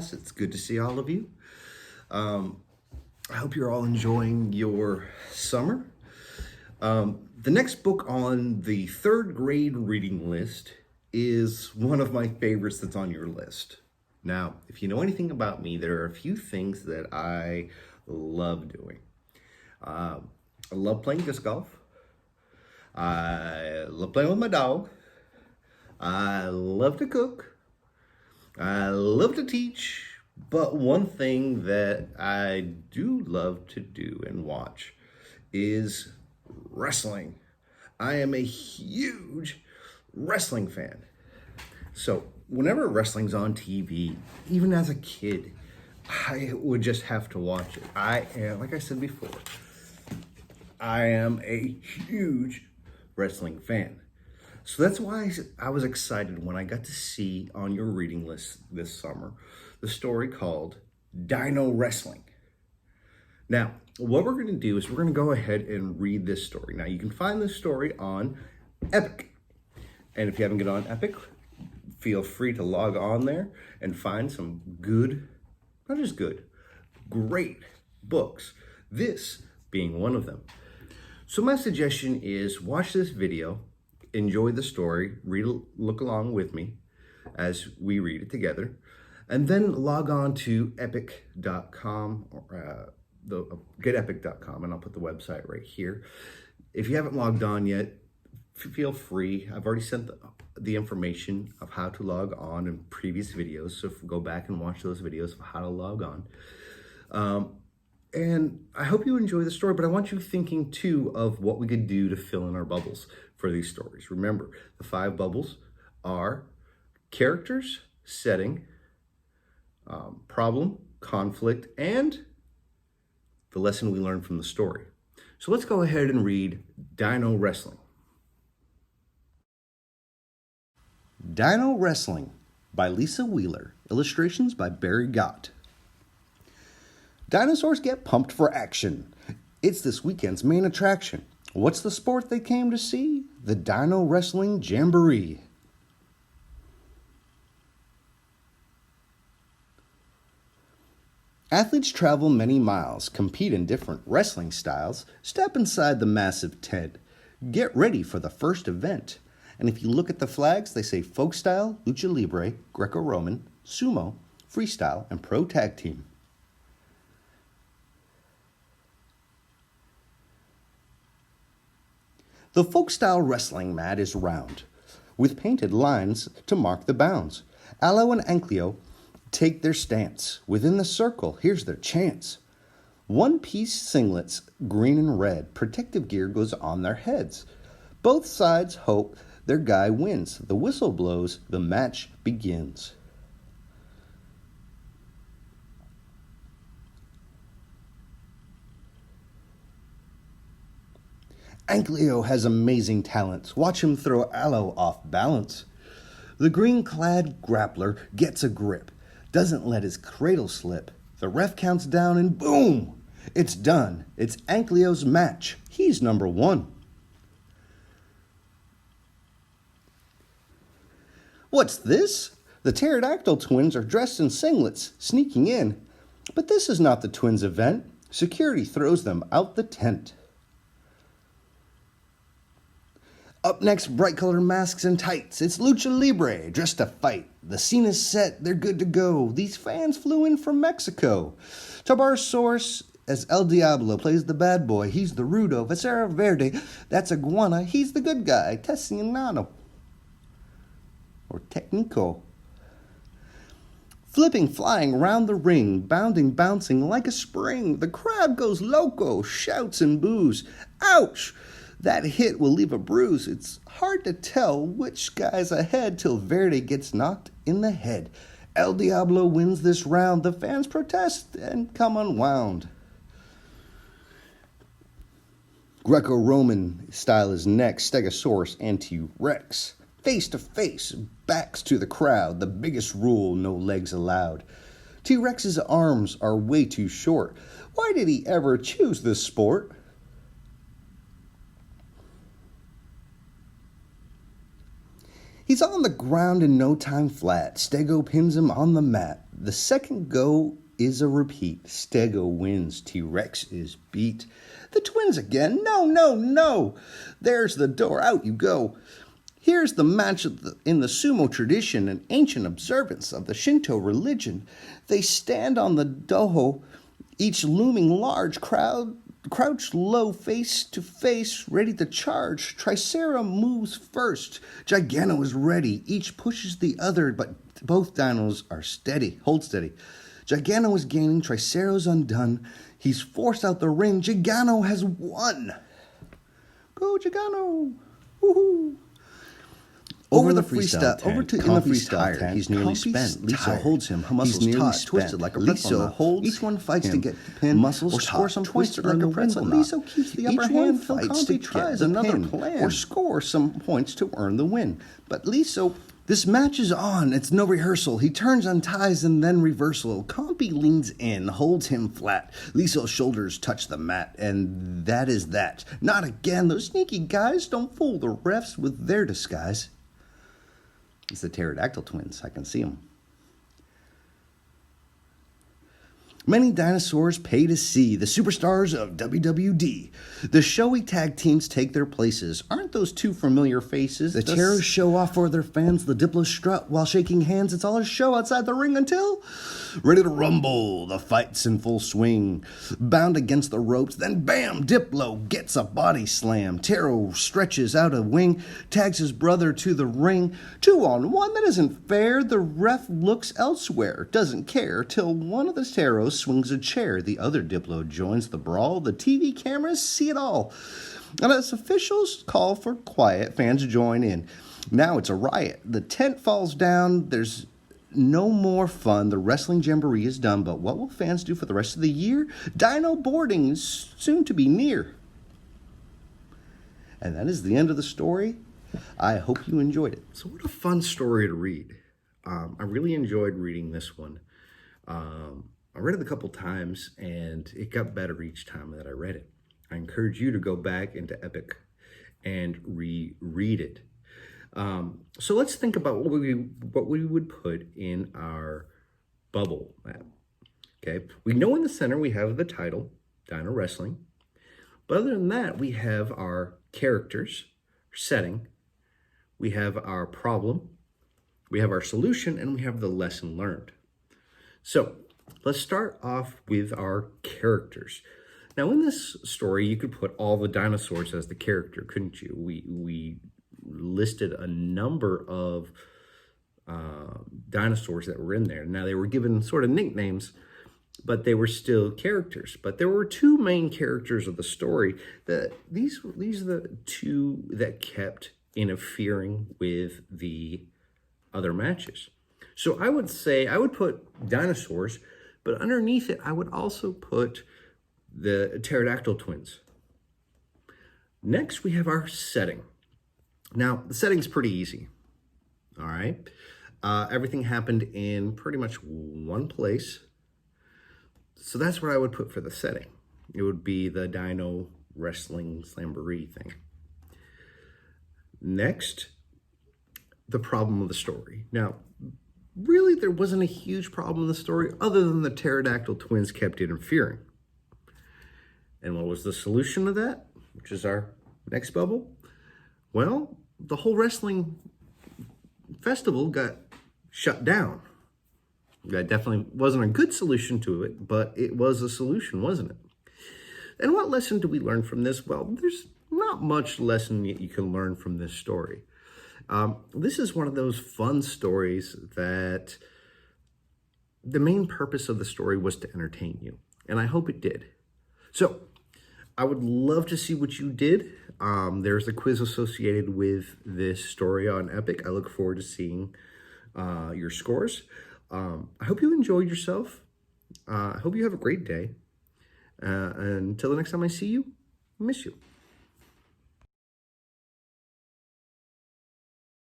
class. It's good to see all of you. I hope you're all enjoying your summer. The next book on the third grade reading list is one of my favorites that's on your list. Now, if you know anything about me, there are a few things that I love doing. I love playing disc golf. I love playing with my dog. I love to cook. I love to teach. But one thing that I do love to do and watch is wrestling. I am a huge wrestling fan. So whenever wrestling's on TV, even as a kid, I would just have to watch it. Like I said before, I am a huge wrestling fan. So that's why I was excited when I got to see on your reading list this summer the story called Dino Wrestling. Now, what we're going to do is we're going to go ahead and read this story. Now, you can find this story on Epic. And if you haven't got on Epic, feel free to log on there and find some good, not just good, great books. This being one of them. So my suggestion is watch this video, enjoy the story, look along with me as we read it together, and then log on to epic.com or getepic.com, and I'll put the website right here. If you haven't logged on yet, feel free. I've already sent the information of how to log on in previous videos, so go back and watch those videos of how to log on. And I hope you enjoy the story, but I want you thinking too of what we could do to fill in our bubbles for these stories. Remember, the 5 bubbles are characters, setting, problem, conflict, and the lesson we learned from the story. So let's go ahead and read Dino Wrestling. Dino Wrestling by Lisa Wheeler. Illustrations by Barry Gott. Dinosaurs get pumped for action. It's this weekend's main attraction. What's the sport they came to see? The Dino Wrestling Jamboree. Athletes travel many miles, compete in different wrestling styles, step inside the massive tent, get ready for the first event. And if you look at the flags, they say folk style, lucha libre, Greco-Roman, sumo, freestyle, and pro tag team. The folk-style wrestling mat is round, with painted lines to mark the bounds. Aloe and Ankleo take their stance. Within the circle, here's their chance. One-piece singlets, green and red. Protective gear goes on their heads. Both sides hope their guy wins. The whistle blows, the match begins. Ankleo has amazing talents. Watch him throw Aloe off balance. The green-clad grappler gets a grip, doesn't let his cradle slip. The ref counts down and boom! It's done. It's Ankleo's match. He's number 1. What's this? The pterodactyl twins are dressed in singlets, sneaking in. But this is not the twins' event. Security throws them out the tent. Up next, bright-colored masks and tights. It's Lucha Libre, dressed to fight. The scene is set, they're good to go. These fans flew in from Mexico. Tabarsaurus as El Diablo plays the bad boy. He's the Rudo. Vicera Verde, that's Iguana. He's the good guy, Tessianano. Or Technico. Flipping, flying around the ring, bounding, bouncing like a spring. The crowd goes loco, shouts and boos. Ouch! That hit will leave a bruise. It's hard to tell which guy's ahead till Verde gets knocked in the head. El Diablo wins this round. The fans protest and come unwound. Greco-Roman style is next. Stegosaurus and T-Rex. Face to face, backs to the crowd. The biggest rule, no legs allowed. T-Rex's arms are way too short. Why did he ever choose this sport? He's on the ground in no time flat. Stego pins him on the mat. The second go is a repeat. Stego wins. T-Rex is beat. The twins again. No, no, no. There's the door. Out you go. Here's the match in the sumo tradition, an ancient observance of the Shinto religion. They stand on the doho, each looming large, crouched low face to face, ready to charge. Tricera moves first. Gigano is ready. Each pushes the other, but both dinos are steady. Hold steady. Gigano is gaining. Tricera's undone. He's forced out the ring. Gigano has won. Go Gigano. Woohoo. Over the freestyle tent. Over to in the freestyle tent. He's nearly spent. Lisa holds him. Her muscles taut, twisted like a pretzel. Lisa holds. Each one fights to get the pin. Muscles or score some points to earn the pretzel. Lisa keeps the upper hand. Phil Conti tries another plan or score some points to earn the win. But Lisa, this match is on. It's no rehearsal. He turns, unties, and then reversal. Compy leans in, holds him flat. Lisa's shoulders touch the mat, and that is that. Not again. Those sneaky guys don't fool the refs with their disguise. It's the pterodactyl twins. I can see them. Many dinosaurs pay to see the superstars of WWD. The showy tag teams take their places. Aren't those two familiar faces? The Terrors show off for their fans. The Diplos strut while shaking hands. It's all a show outside the ring until ready to rumble. The fight's in full swing. Bound against the ropes. Then bam! Diplo gets a body slam. Taro stretches out a wing. Tags his brother to the ring. 2-on-1. That isn't fair. The ref looks elsewhere. Doesn't care till one of the Taros swings a chair. The other Diplo joins the brawl. The TV cameras see it all. And as officials call for quiet, fans join in. Now it's a riot. The tent falls down. There's no more fun. The wrestling jamboree is done, but what will fans do for the rest of the year? Dino boarding is soon to be near. And that is the end of the story. I hope you enjoyed it. So what a fun story to read. I really enjoyed reading this one. I read it a couple times, and it got better each time that I read it. I encourage you to go back into Epic and reread it. So let's think about what we would put in our bubble map. Okay, we know in the center we have the title, Dino Wrestling. But other than that, we have our characters, setting, we have our problem, we have our solution, and we have the lesson learned. So let's start off with our characters. Now, in this story, you could put all the dinosaurs as the character, couldn't you? We listed a number of dinosaurs that were in there. Now, they were given sort of nicknames, but they were still characters. But there were two main characters of the story. These are the two that kept interfering with the other matches. So I would say I would put dinosaurs, but underneath it, I would also put the pterodactyl twins. Next, we have our setting. Now, the setting's pretty easy, all right? Everything happened in pretty much one place. So that's what I would put for the setting. It would be the Dino Wrestling Slamboree thing. Next, the problem of the story. Now, really, there wasn't a huge problem in the story other than the pterodactyl twins kept interfering. And what was the solution to that, which is our next bubble? Well, the whole wrestling festival got shut down. That definitely wasn't a good solution to it, but it was a solution, wasn't it? And what lesson do we learn from this? Well, there's not much lesson that you can learn from this story. This is one of those fun stories that the main purpose of the story was to entertain you, and I hope it did. So I would love to see what you did. There's a quiz associated with this story on Epic. I look forward to seeing your scores. I hope you enjoyed yourself. I hope you have a great day. Until the next time I see you, I miss you.